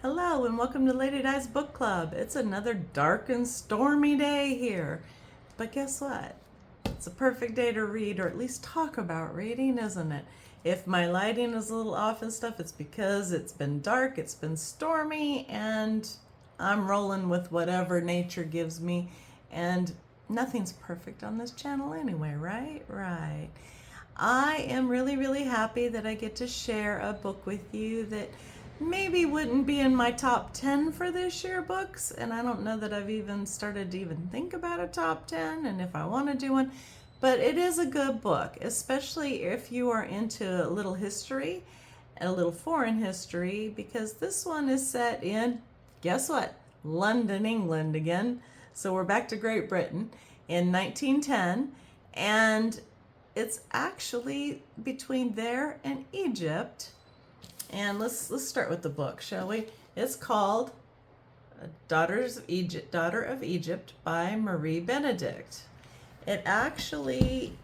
Hello and welcome to Lady Di's Book Club. It's another dark and stormy day here. But guess what? It's a perfect day to read, or at least talk about reading, isn't it? If my lighting is a little off and stuff, it's because it's been dark, it's been stormy, and I'm rolling with whatever nature gives me. And nothing's perfect on this channel anyway, right? Right. I am really, really happy that I get to share a book with you that maybe wouldn't be in my top 10 for this year books, and I don't know that I've even started to even think about a top 10 and if I want to do one, but it is a good book, especially if you are into a little history, a little foreign history, because this one is set in, guess what, London, England again. So we're back to Great Britain in 1910, and it's actually between there and Egypt. And let's start with the book, shall we? It's called Daughter of Egypt by Marie Benedict. It actually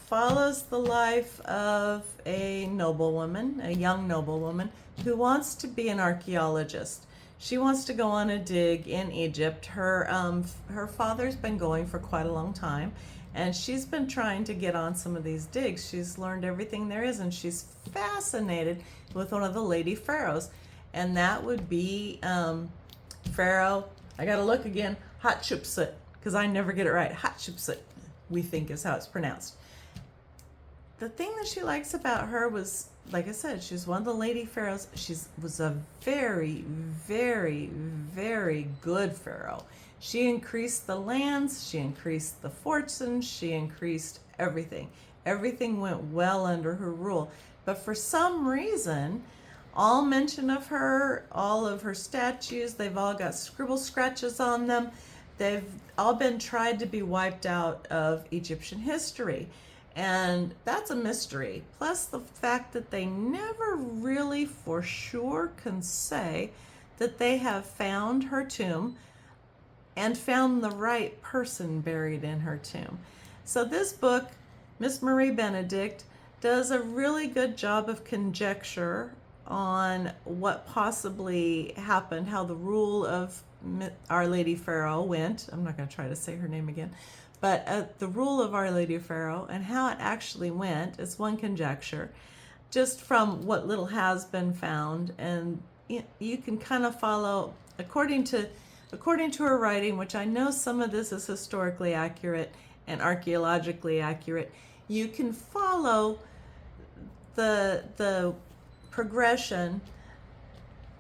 follows the life of a noblewoman, a young noblewoman, who wants to be an archaeologist. She wants to go on a dig in Egypt. Her father's been going for quite a long time, and she's been trying to get on some of these digs. She's learned everything there is, and she's fascinated with one of the lady pharaohs, and that would be Pharaoh, I gotta look again, Hatshepsut, because I never get it right. Hatshepsut, we think is how it's pronounced. The thing that she likes about her was, like I said, she's one of the lady pharaohs. She was a very, very, very good pharaoh. She increased the lands, she increased the fortunes, she increased everything. Everything went well under her rule. But for some reason, all mention of her, all of her statues, they've all got scribble scratches on them. They've all been tried to be wiped out of Egyptian history. And that's a mystery. Plus the fact that they never really for sure can say that they have found her tomb and found the right person buried in her tomb. So this book, Miss Marie Benedict, does a really good job of conjecture on what possibly happened, how the rule of Our Lady Pharaoh went. I'm not going to try to say her name again, but the rule of Our Lady Pharaoh and how it actually went is one conjecture, just from what little has been found. And you can kind of follow, according to her writing, which I know some of this is historically accurate and archaeologically accurate, you can follow the progression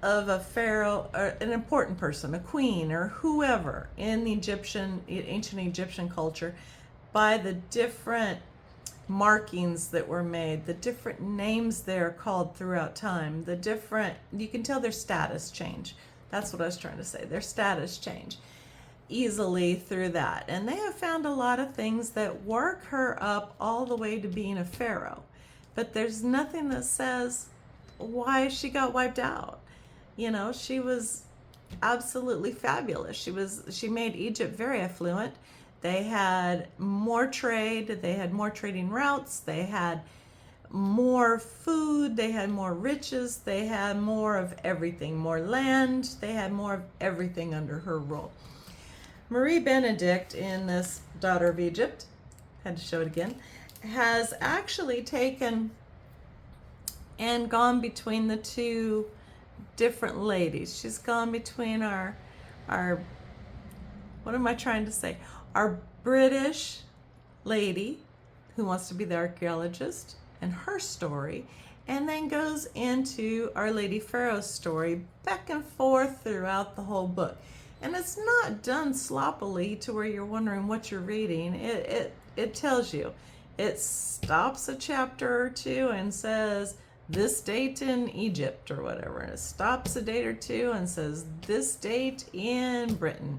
of a pharaoh, or an important person, a queen or whoever in the ancient Egyptian culture, by the different markings that were made, the different names they're called throughout time, you can tell their status change. That's what I was trying to say. Their status change easily through that. And they have found a lot of things that work her up all the way to being a pharaoh. But there's nothing that says why she got wiped out. You know, she was absolutely fabulous. She made Egypt very affluent. They had more trade, they had more trading routes, they had more food, they had more riches, they had more of everything, more land, they had more of everything under her rule. Marie Benedict, in this Daughter of Egypt, had to show it again, has actually taken and gone between the two different ladies. She's gone between our what am I trying to say? Our British lady who wants to be the archaeologist and her story, and then goes into Our Lady Pharaoh's story, back and forth throughout the whole book. And it's not done sloppily to where you're wondering what you're reading. It tells you. It stops a chapter or two and says, this date in Egypt or whatever. And it stops a date or two and says, this date in Britain.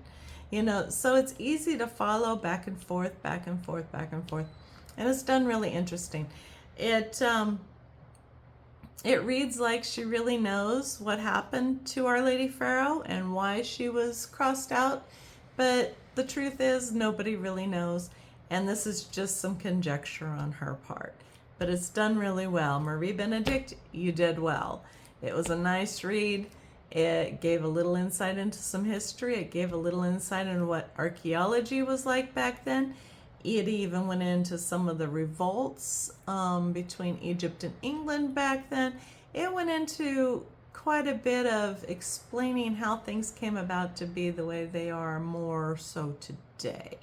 You know, so it's easy to follow back and forth, back and forth, back and forth. And it's done really interesting. It reads like she really knows what happened to Our Lady Pharaoh and why she was crossed out. But the truth is, nobody really knows. And this is just some conjecture on her part. But it's done really well. Marie Benedict, you did well. It was a nice read. It gave a little insight into some history. It gave a little insight into what archaeology was like back then. It even went into some of the revolts between Egypt and England back then. It went into quite a bit of explaining how things came about to be the way they are more so today.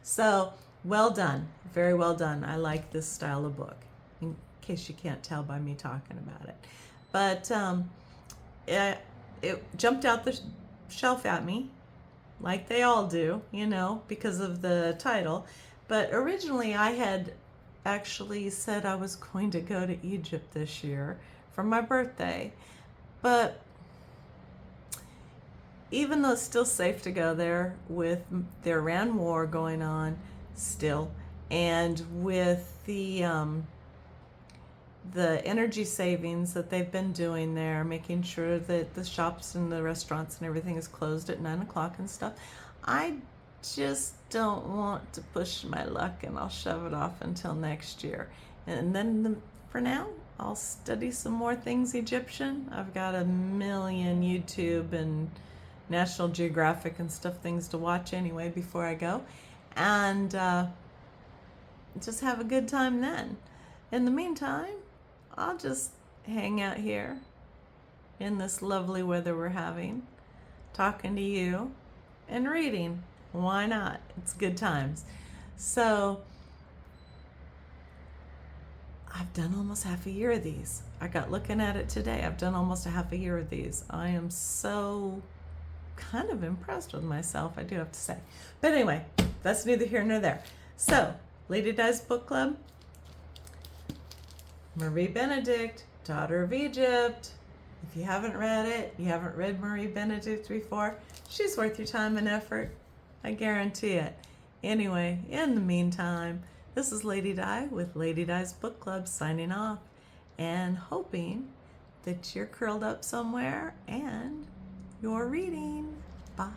So, well done. Very well done. I like this style of book, in case you can't tell by me talking about it. But it jumped out the shelf at me, like they all do, because of the title. But originally I had actually said I was going to go to Egypt this year for my birthday. But even though it's still safe to go there with the Iran war going on still, and with the energy savings that they've been doing there, making sure that the shops and the restaurants and everything is closed at 9 o'clock and stuff, I just don't want to push my luck, and I'll shove it off until next year. And then for now, I'll study some more things Egyptian. I've got a million YouTube and National Geographic and stuff things to watch anyway before I go. And just have a good time then. In the meantime, I'll just hang out here in this lovely weather we're having, talking to you and reading. Why not? It's good times. So I've done almost half a year of these. I got looking at it today. I've done almost a half a year of these. I am so kind of impressed with myself, I do have to say. But anyway, that's neither here nor there. So, Lady Di's Book Club, Marie Benedict, Daughter of Egypt. If you haven't read it, you haven't read Marie Benedict before, she's worth your time and effort. I guarantee it. Anyway, in the meantime, this is Lady Di with Lady Di's Book Club signing off and hoping that you're curled up somewhere and you're reading. Bye.